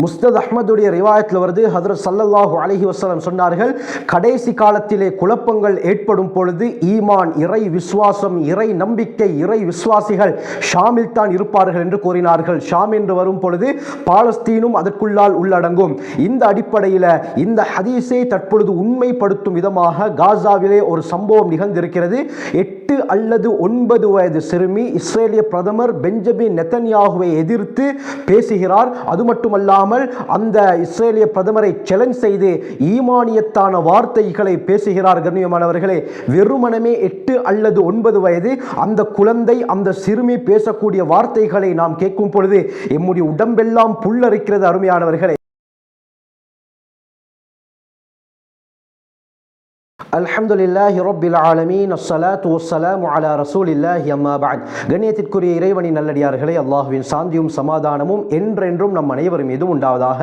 முஸ்னத் அஹ்மதுடைய ரிவாயத்தில் வருது, ஹதரத் ஸல்லல்லாஹு அலைஹி வஸல்லம் சொன்னார்கள், கடைசி காலத்திலே குழப்பங்கள் ஏற்படும் பொழுது ஈமான், இறை விசுவாசம், இறை நம்பிக்கை, இறை விசுவாசிகள் ஷாமில் தான் இருப்பார்கள் என்று கூறினார்கள். ஷாம் என்று வரும் பொழுது பாலஸ்தீனும் அதற்குள்ளால் உள்ளடங்கும். இந்த அடிப்படையில் இந்த ஹதீஸை தற்பொழுது உண்மைப்படுத்தும் விதமாக காசாவிலே ஒரு சம்பவம் நிகழ்ந்திருக்கிறது. 8 அல்லது 9 வயது சிறுமி இஸ்ரேலிய பிரதமர் பெஞ்சமின் நெதன்யாகுவை எதிர்த்து பேசுகிறார். அது மட்டுமல்லாமல் அந்த இஸ்ரேலிய பிரதமரை சேலஞ்ச் செய்து ஈமானியத்தான வார்த்தைகளை பேசுகிறார். கண்ணியமானவர்களே, வெறுமனமே 8 அல்லது 9 வயது அந்த குழந்தை, அந்த சிறுமி பேசக்கூடிய வார்த்தைகளை நாம் கேட்கும் பொழுது எம்முடைய உடம்பெல்லாம் புல்லரிக்கிறது. அருமையானவர்களே, அல்ஹம்துலில்லாஹி ரப்பில் ஆலமீன், அஸ்ஸலாத்து வஸ்ஸலாமு அலா ரசூலில்லாஹி, அம்மா பஅத். கண்ணியத்திற்குரிய இறைவனின் நல்லடியார்களே, அல்லாஹ்வின் சாந்தியும் சமாதானமும் என்றென்றும் நம் அனைவரும் மீதும் உண்டாவதாக.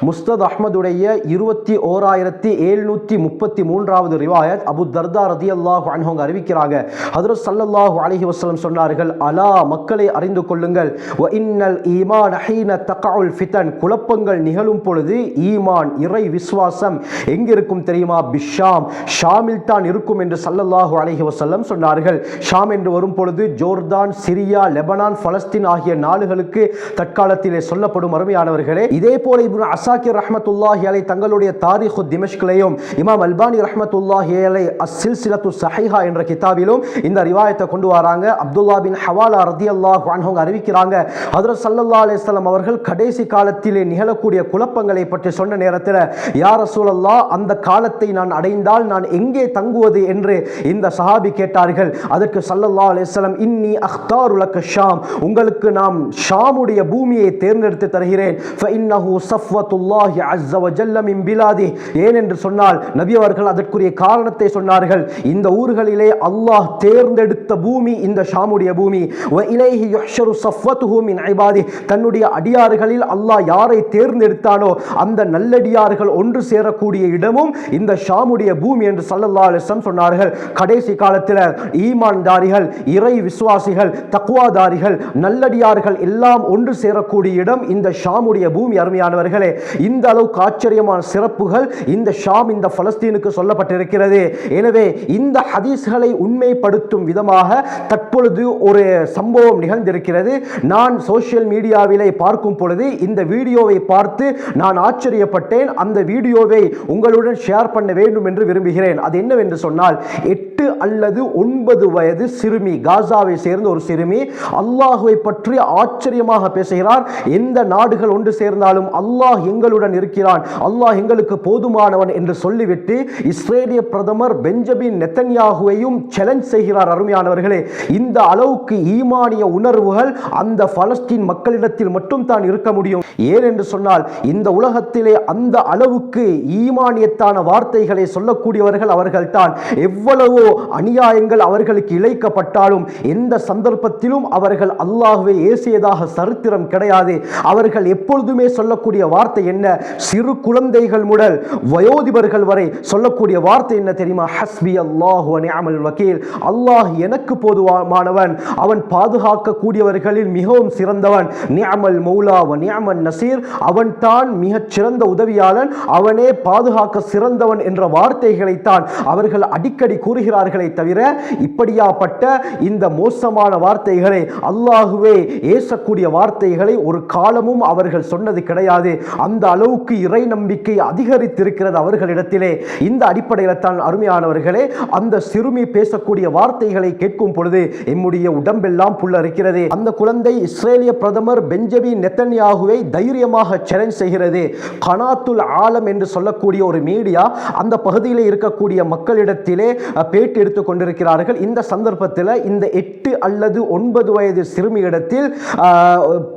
முஸ்னத் அஹ்மதுடைய 21733வது ரிவாயத் அபு தர்தா ரலியல்லாஹு அன்ஹு அறிவிக்கிறாங்க. ஹஜ்ரத் ஸல்லல்லாஹு அலைஹி வஸல்லம் சொன்னார்கள், அலா மக்களை அறிந்து கொள்ளுங்கள், வ இன்னல் ஈமான் ஹீன தக்உல் ஃபிதன், குழப்பங்கள் நிகழும் பொழுது ஈமான், இறை விசுவாசம் எங்கிருக்கும் தெரியுமா? பிஷாம், ஷாமில் தான் இருக்கும் என்று ஸல்லல்லாஹு அலைஹி வஸல்லம் சொன்னார்கள். ஷாம் என்று வரும் பொழுது ஜோர்தான், சிரியா, லெபனான், பலஸ்தீன் ஆகிய நாடுகளுக்கு தற்காலத்திலே சொல்லப்படும். அருமையானவர்களே, இதே போல இப்னு அசாக்கிர் ரஹ்மத்துல்லாஹி அலைஹி தங்களுடைய தாரீஹு திமஷ்கிலையும், இமாம் அல்பானி ரஹ்மத்துல்லாஹி அலைஹி அஸ்ஸில்சிலத்து ஸஹீஹா என்ற கிதாபிலும் இந்த ரிவாயத்தை கொண்டு வராங்க. அப்துல்லா பின் ஹவாலா ரலியல்லாஹு அன்ஹு அறிவிக்கிறாங்க, ஹஜ்ரத் ஸல்லல்லாஹு அலைஹி வஸல்லம் அவர்கள் கடைசி காலத்திலே நிகழக்கூடிய குழப்பங்களை பற்றி சொன்ன நேரத்தில், யா ரசூலல்லாஹ், அந்த காலத்தை நான் அடைந்தால் நான் எங்கே தங்குவது என்று இந்த சஹாபி கேட்டார்கள். அதற்கு ஸல்லல்லாஹு அலைஹி வஸல்லம், இன்னி அக்தாரு லக ஷாம், உங்களுக்கு நாம் ஷாமுடைய பூமியை தேர்ந்தெடுத்து தருகிறேன். ஃபஇன்னஹு ஸஃவத்துல்லாஹி அஸ்ஸ வ ஜல்ல மின் பிலாதி, ஏனென்று சொன்னால் நபி அவர்கள் அதற்குரிய காரணத்தை சொன்னார்கள். இந்த ஊர்களிலே அல்லாஹ் தேர்ந்தெடுத்த பூமி இந்த ஷாமுடைய பூமி. வ இலைஹி யுஹ்ஷரு ஸஃவத்துஹு மின் இபாதி, தன்னுடைய அடியார்களில் அல்லாஹ் யாரை தேர்ந்தெடுத்தானோ அந்த நல்லடியார்கள் ஒன்று சேரக்கூடிய இடமும் இந்த ஷாமுடைய பூமி என்று ஸல்லல்லாஹு அலைஹி வஸல்லம் சொன்னார்கள். கடைசி காலத்தில் ஈமான்தாரிகள், இறை விசுவாசிகள், தக்வாதாரிகள், நல்லடியார்கள் எல்லாம் ஒன்று சேரக்கூடிய இடம் இந்த ஷாமுடைய பூமி. அருமையானவர்களே, இந்த அளவுக்கு ஆச்சரியமான சிறப்புகள் இந்த ஷாம், இந்த பலஸ்தீனுக்கு சொல்லப்பட்டிருக்கிறது. எனவே இந்த ஹதீஸ்களை உண்மைப்படுத்தும் விதமாக தற்பொழுது ஒரு சம்பவம் நிகழ்ந்திருக்கிறது. நான் சோசியல் மீடியாவிலே பார்க்கும் பொழுது இந்த வீடியோவை பார்த்து நான் ஆச்சரியப்பட்டேன். அந்த வீடியோவை உங்களுடன் ஷேர் பண்ண வேண்டும் என்று விரும்புகிறேன். அது என்னவென்று சொன்னால், 8 அல்லது 9 வயது சிறுமி, காசாவை சேர்ந்த ஒரு சிறுமி அல்லாஹுவை பற்றி ஆச்சரியமாக பேசுகிறார். எந்த நாடுகள் ஒன்று சேர்ந்தாலும் அல்லாஹ் எங்களுடன் இருக்கிறான், அல்லாஹ் எங்களுக்கு போதுமானவன் என்று சொல்லிவிட்டு இஸ்ரேலிய பிரதமர் பெஞ்சமின் நெதன்யாகுவையும் சேலஞ்ச் செய்கிறார். அருமையானவர்களே, இந்த அளவுக்கு ஈமானிய உணர்வுகள் அந்த பலஸ்தீன் மக்களிடத்தில் மட்டும் தான் இருக்க முடியும். ஏன் என்று சொன்னால், இந்த உலகத்திலே அந்த அளவுக்கு ஈமானியத்தான வார்த்தைகளை சொல்லக்கூடியவர்கள் அவர்கள்தான். எவ்வளவோ அநியாயங்கள் அவர்களுக்கு இழைக்கப்பட்டாலும் எந்த சந்தர்ப்பத்திலும் அவர்கள் அல்லாஹ்வை ஏசியதாக சரித்திரம் கிடையாது. அவர்கள் எப்பொழுதுமே சொல்லக்கூடிய வார்த்தை என்ன? சிறு குழந்தைகள் முதல் வயோதிபர்கள் வரை சொல்லக்கூடிய வார்த்தை என்ன தெரியுமா? ஹஸ்பி அல்லாஹு வ நிஅமல் வக்கீல், அல்லாஹ் எனக்கு போதுமானவன், அவன் பாதுகாக்கக்கூடியவர்களில் மிகவும் சிறந்தவன். நிஅமல் மௌலா வ நிஅமன் நசீர், அவன் தான் மிகச் சிறந்த உதவியாளன், அவனே பாதுகாக்க சிறந்தவன் என்ற வார்த்தைகளைத்தான் அவர்கள் அடிக்கடி கூறுகிறார்களே தவிர, இப்படியாப்பட்ட இந்த மோசமான வார்த்தைகளை, அல்லாஹுவே ஏசக்கூடிய வார்த்தைகளை ஒரு காலமும் அவர்கள் சொன்னது கிடையாது. அந்த அளவுக்கு இறை நம்பிக்கை அதிகரித்திருக்கிறது அவர்களிடத்திலே. இந்த அடிப்படையில் தான் அருமையானவர்களே, அந்த சிறுமி பேசக்கூடிய வார்த்தைகளை கேட்கும் பொழுது எம்முடைய உடம்பெல்லாம் புல்லரிக்கிறது. அந்த குழந்தை இஸ்ரேலிய பிரதமர் பெஞ்சமின் நெதன்யாகுவை தைரியமாக சேலஞ்ச் செய்கிறது. கனாத்துல் ஆலம் என்று சொல்லக்கூடிய ஒரு மீடியா அந்த பகுதியில் இருக்கக்கூடிய மக்களிடத்திலே பேட்டி எடுத்துக் கொண்டிருக்கிறார்கள். இந்த சந்தர்ப்பத்தில் இந்த 8 அல்லது 9 வயது சிறுமியிடத்தில்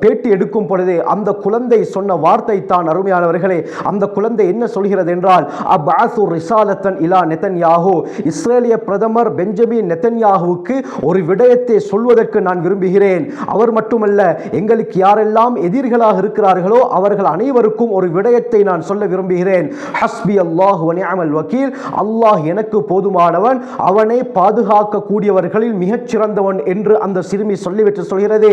பேட்டி எடுக்கும் பொழுது அந்த குழந்தை சொன்ன வார்த்தை தான், அருமையானவர்களே, அந்த குழந்தை என்ன சொல்கிறது என்றால், அப்அஸு ரிசாலத்தன் இலா நெதன்யாஹு, இஸ்ரேலிய பிரதமர் பெஞ்சமின் நெதன்யாஹுவுக்கு ஒரு விடயத்தை சொல்வதற்கு நான் விரும்புகிறேன். அவர் மட்டுமல்ல, எங்களுக்கு யாரெல்லாம் எதிரிகளாக இருக்கிறார்களோ அவர்கள் அனைவருக்கும் ஒரு விடயத்தை நான் சொல்ல விரும்புகிறேன். ஹஸ்பி அல்லாஹு வ நிஅமல் வக்கீல், அல்லாஹ் எனக்கு போதுமானவன், அவனை பாதுகாக்க கூடியவர்களில் மிகச் சிறந்தவன் என்று அந்த சிறுமி சொல்லிவிட்டு சொல்கிறது,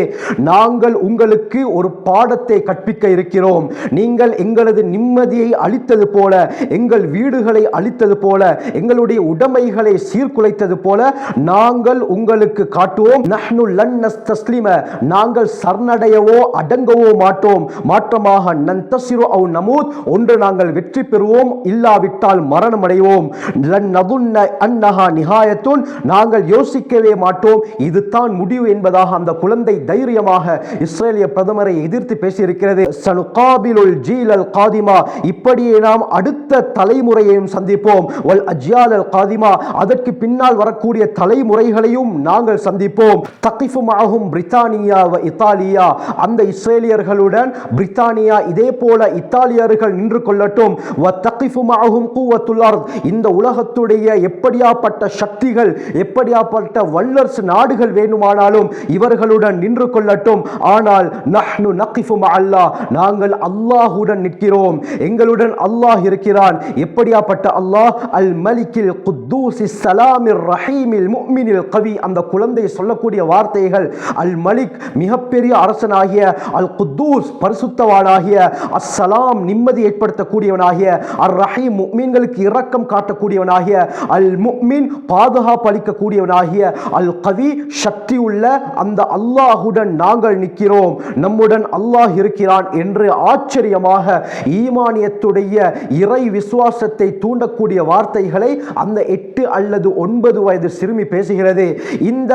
நாங்கள் உங்களுக்கு ஒரு பாடத்தை கற்பிக்க இருக்கிறோம். நீங்கள் எங்களது நிம்மதியை அளித்தது போல, எங்கள் வீடுகளை அளித்தது போல, எங்களுடைய உடைமைகளை சீர்குலைத்தது போல நாங்கள் உங்களுக்கு காட்டுவோம். நஹ்னு லன் நஸ்தஸ்லிம, நாங்கள் சரணடையவோ அடங்கவோ மாட்டோம். மாற்றமாக நன்தசிரு அவ் நமூத், ஒன்று நாங்கள் வெற்றி பெறுவோம், இல்லாவிட்டால் மரணம் அடைவோம். லன் நதுன்ன அன்னஹா நிஹாயத்துன், நாங்கள் யோசிக்கவே மாட்டோம் இதுதான் முடிவு என்பதாக அந்த குழந்தை தைரியமாக இஸ்ரேலிய பிரதமரை எதிர்த்து பேசியிருக்கிறது. சனுகாபிலுல் ஜீலல் காதிமா, இப்படியே நாம் அடுத்த தலைமுறையையும் சந்திப்போம். வல் அஜ்யால் அல் காதிமா, அதற்கு பின்னால் வரக்கூடிய தலைமுறைகளையும் நாங்கள் சந்திப்போம். தகிஃபு மஅஹும் பிரித்தானியா வ இத்தாலியா, அந்த இஸ்ரேலியர்களுடன் பிரித்தானியா இதே போல இத்தாலியர்கள் நின்று கொள்ளட்டும். வ தகிஃபு மஅஹும் குவத்துல் அர்த், இந்த உலகத்துடைய எப்படியாப்பட்ட சக்திகள், எப்படியாப்பட்ட வல்லரசு நாடுகள் வேண்டுமானாலும் இவர்களுடன் நின்று கொள்ளட்டும். ஆனால் நஹ்னு நகிஃபு மஅல்லாஹ், நாங்கள் அல்லாஹ்வுடன் நிற்கிறோம், எங்களுடன் அல்லாஹ் இருக்கிறான். எப்படியாப்பட்ட அல்லாஹ்? அல் மலிக்கில் குத்தூஸிஸ் ஸலாமிர் ரஹீமில் முஃமினில் கவி. அந்த குழந்தை சொல்லக்கூடிய வார்த்தைகள், அல் மலிக் மிகப்பெரிய அரசனாகிய, அல் குத்தூஸ் பரிசுத்தவானாகிய, அஸ்ஸலாம் நிம்மதி ஏற்படுத்தக்கூடியவனாகிய, அர் ரஹீம் முஃமின்களுக்கு இரக்கம் காட்டக்கூடியவனாகிய, அல் முஃமின் பாதுகாப்பு அளிக்கக்கூடியவனாகிய, அல் கவி சக்தி உள்ள அந்த அல்லாஹுடன் நாங்கள் நிற்கிறோம், நம்முடன் அல்லாஹ் இருக்கிறான் என்று ஆச்சரியமாக ஈமானியத்துடைய இறை விசுவாசத்தை தூண்டக்கூடிய வார்த்தைகளை அந்த 8 அல்லது 9 வயது சிறுமி பேசுகிறது. இந்த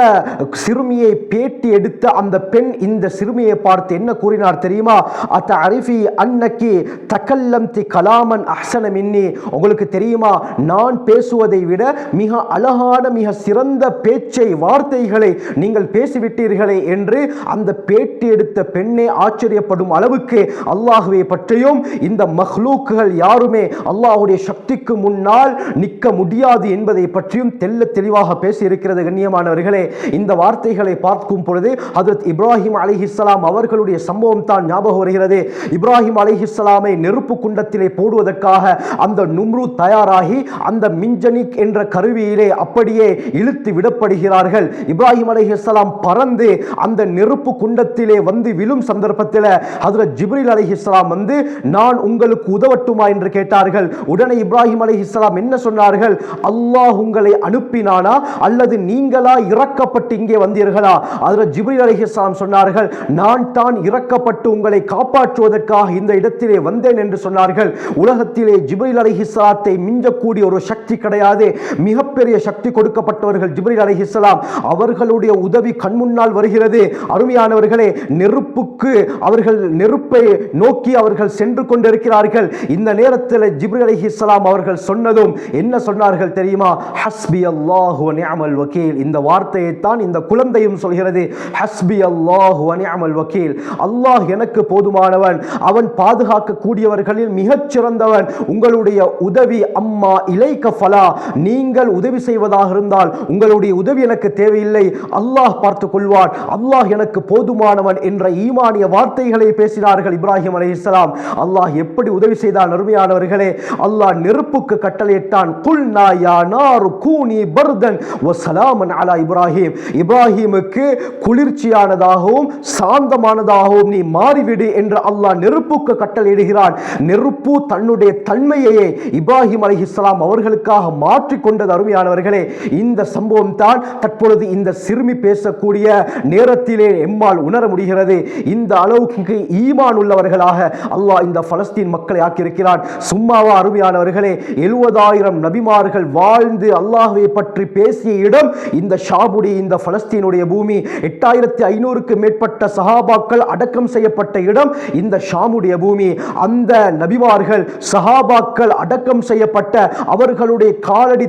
சிறுமியை பேட்டி எடுத்த அந்த பெண் இந்த சிறுமியை பார்த்து என்ன கூறினார் தெரியுமா? அத்தஅரிஃபி அன்னகி தகல்லம்தி கலாமன் அஹ்ஸன மின்னி, உங்களுக்கு தெரியுமா நான் பேசுவதை விட மிக அழகான மிக சிறந்த பேச்சை வார்த்தைகளை நீங்கள் பேசிவிட்டீர்களே என்று அந்த பேட்டி எடுத்த பெண்ணே ஆச்சரியப்படும் அளவுக்கு அல்லாஹ்வை பற்றியும் இந்த மஹ்லூக்குகள் யாருமே அல்லாஹ்வுடைய சக்திக்கு முன்னால் நிற்க முடியாது என்பதை பற்றியும் தெல்ல தெளிவாக பேசி இருக்கிறது. கண்ணியமானவர்களே, இந்த வார்த்தைகளை பார்க்கும் பொழுது ஹஜ்ரத் இப்ராஹிம் அலைஹிஸ்ஸலாம் அவர்களுடைய சம்பவம் தான் ஞாபகம் வருகிறது. இப்ராஹிம் அலைஹிஸ்ஸலாமை நெருப்பு குண்டத்திலே போடுவதற்காக அந்த நும்ரூத் தயாராகி அந்த மின்ஜனிக் என்ற கருவியிலே அப்படியே இழுத்து விடப்படுகிறார்கள். இப்ராஹிம் அலைஹிஸ்ஸலாம் பறந்து அந்த நெருப்பு குண்டத்திலே வந்து விழும் சந்தர்ப்பத்தில் ஹஜ்ரத் ஜிப்ரீல் அலைஹிஸ்ஸலாம் வந்து நான் உங்களுக்கு உதவட்டுமா என்று கேட்டார்கள். உடனே இப்ராஹிம் அலைஹிஸ்ஸலாம் என்ன சொன்னார்கள்? அல்லாஹ் உங்களை அனுப்பினானா அல்லது நீங்களா இறக்கப்பட்டு இங்கே வந்தீர்களா? ஹஜ்ரத் ஜிப்ரீல் அலைஹிஸ்ஸலாம் சொன்னார்கள், நான் தான் இறக்கப்பட்டு உங்களை காப்பாற்றுவதற்காக இந்த இடத்திலே வந்தேன் என்று சொன்னார்கள். உலகத்திலே ஜிப்ரீல் அலைஹிஸ்ஸலாத்தை மிஞ்சக்கூடிய ஒரு சக்தி கிடையாது. மிகப்பெரிய சக்தி கொடுக்கப்பட்டவர்கள் ஜிப்ரீல் அலைஹிஸ்ஸலாம். அவர்களுடைய உதவி கண்முன்னால் வருகிறது. அருமையானவர்களே, நெருப்புக்கு அவர்கள் நெருப்பை நோக்கி அவர்கள் சென்று கொண்டிருக்கிறார்கள். இந்த நேரத்தில் ஜிப்ரீல் அலைஹிஸ்ஸலாம் அவர்கள் சொன்னதும் என்ன சொன்னார்கள் தெரியுமா? ஹஸ்பி அல்லாஹு வ நிஅமல் வக்கீல். இந்த வார்த்தையை தான் இந்த குழந்தையும் சொல்கிறது. ஹஸ்பி அல்லாஹு வ நிஅமல் வக்கீல், அல்லாஹ் எனக்கு போதுமானவன், அவன் பாதுகாக்க கூடியவர்களில் மிகச் சிறந்தவன். உங்களுடைய உதவி அம்மா இலைக ஃபலா, நீங்கள் உதவி செய்வதாக இருந்தால் உங்களுடைய உதவி எனக்கு தேவையில்லை, அல்லாஹ் பார்த்துக் கொள்வான், அல்லாஹ் எனக்கு போதுமானவன் என்ற ஈமானிய வார்த்தைகளை பேசினார்கள் இப்ராஹிம் அலைஹிஸ்ஸலாம். அல்லாஹ் எப்படி உதவி செய்தான்? அருமையானவர்களே, அல்லாஹ் நெருப்புக்கு கட்டளையிட்டான். குல்னா யா நாரு கூனி பர்தன் வ ஸலாமன் அலா இப்ராஹிம், இப்ராஹிமுக்கு குளிர்ச்சியானதாகவும் சாந்தமானதாகவும் நீ மாறிவிடு என்று அல்லாஹ் நெருப்புக்கு கட்டளையிடுகிறான். நெருப்பு தன்னுடைய தன்மையை இப்ராஹிம் அலைஹிஸ்ஸலாம் அவர்களுக்காக மாற்றிக் கொண்டது. அருமையானவர்களே, இந்த சம்பவம் தான் தற்பொழுது இந்த சிறுமி பேசக்கூடிய நேரத்திலே எம்மால் உணர முடிகிறது. இந்த அளவுக்கு ஈமான் உள்ளவர்களாக அல்லாஹ் இந்த பலஸ்தீன் மக்களை ஆக்கியிருக்கிறான். சும்மாவா அருமையானவர்களே? 70,000 நபிமார்கள் வாழ்ந்து அல்லாஹ்வை பற்றி பேசிய இடம் இந்த ஷாபுடைய இந்த பலஸ்தீனுடைய பூமி. 8500க்கு மேற்பட்ட சஹாபாக்கள் அடக்கம் செய்யப்பட்ட இடம் இந்த ஷாமுடைய பூமி. அந்த நபிமார்கள் சஹாபாக்கள் அடக்கம் செய்யப்பட்ட அவர்களுடைய காலடி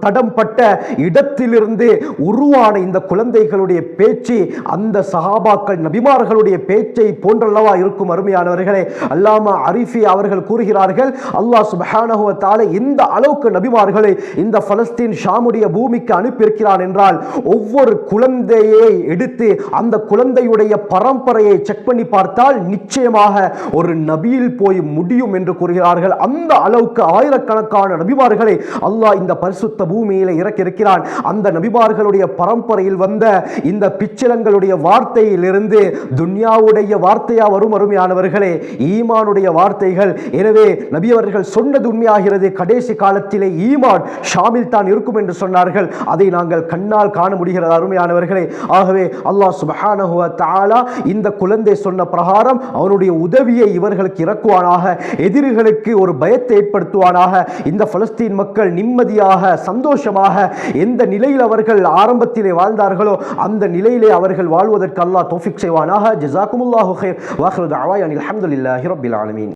தடம் பட்ட இடத்திலிருந்து உருவான இந்த குழந்தைகளுடைய பேச்சு அந்த சஹாபாக்கள் நபிமார்களுடைய பேச்சை போன்றல்லவா இருக்கும். அருமையானவர்களே, அல்லாமா அரிஃபி அவர்கள் கூறுகிறார்கள், அல்லாஹ் சுப்ஹானஹு வ தஆலா இந்த அளவுக்கு நபிமார்களை இந்த பலஸ்தீன் ஷாமுடைய பூமிக்கு அனுப்பியிருக்கிறான் என்றால் ஒவ்வொரு குழந்தையை எடுத்து அந்த குழந்தையுடைய பரம்பரையை செக் பண்ணி பார்த்தால் நிச்சயமாக ஒரு நபியில் போய் முடியும் என்று கூறுகிறார்கள். அந்த அளவுக்கு ஆயிரக்கணக்கான நபிமார்களை அல்லாஹ் இந்த பரிசுத்த பூமியில இறக்க இருக்கிறான். அந்த நபிமார்களுடைய பரம்பரையில் வந்த இந்த பிச்சலங்களுடைய வார்த்தையிலிருந்து துன்யாவுடைய வார்த்தையா வரும் அருமையானவர்களே, ஈமானுடைய வார்த்தைகள். எனவே நபி அவர்கள் சொன்னது உண்மையாகிறது. கடைசி காலத்திலே ஈமான் ஷாமில் தான் இருக்கும் என்று சொன்னார்கள். அதை நாங்கள் கண்ணால் காண முடிகிறது அருமையானவர்களே. ஆகவே அல்லாஹ் சுப்ஹானஹு வ தஆலா இந்த குழந்தை சொன்ன பிரகாரம் அவனுடைய உதவியை இவர்களுக்கு இறக்குவானாக, எதிரிகளுக்கு ஒரு பயத்தை ஏற்படுத்துவானாக. இந்த பலஸ்தீன் மக்கள் நிம்மதியாக சந்தோஷமாக எந்த நிலையில் அவர்கள் ஆரம்பத்திலே வாழ்ந்தார்களோ அந்த நிலையிலே அவர்கள் வாழ்வதற்கு அல்லாஹ் தௌஃபீக் செய்வானாக. ஜஸாக்குமுல்லாஹு கைர். வ ஆகிரு தஅவானா அல்ஹம்துலில்லாஹி ரப்பில் ஆலமீன்.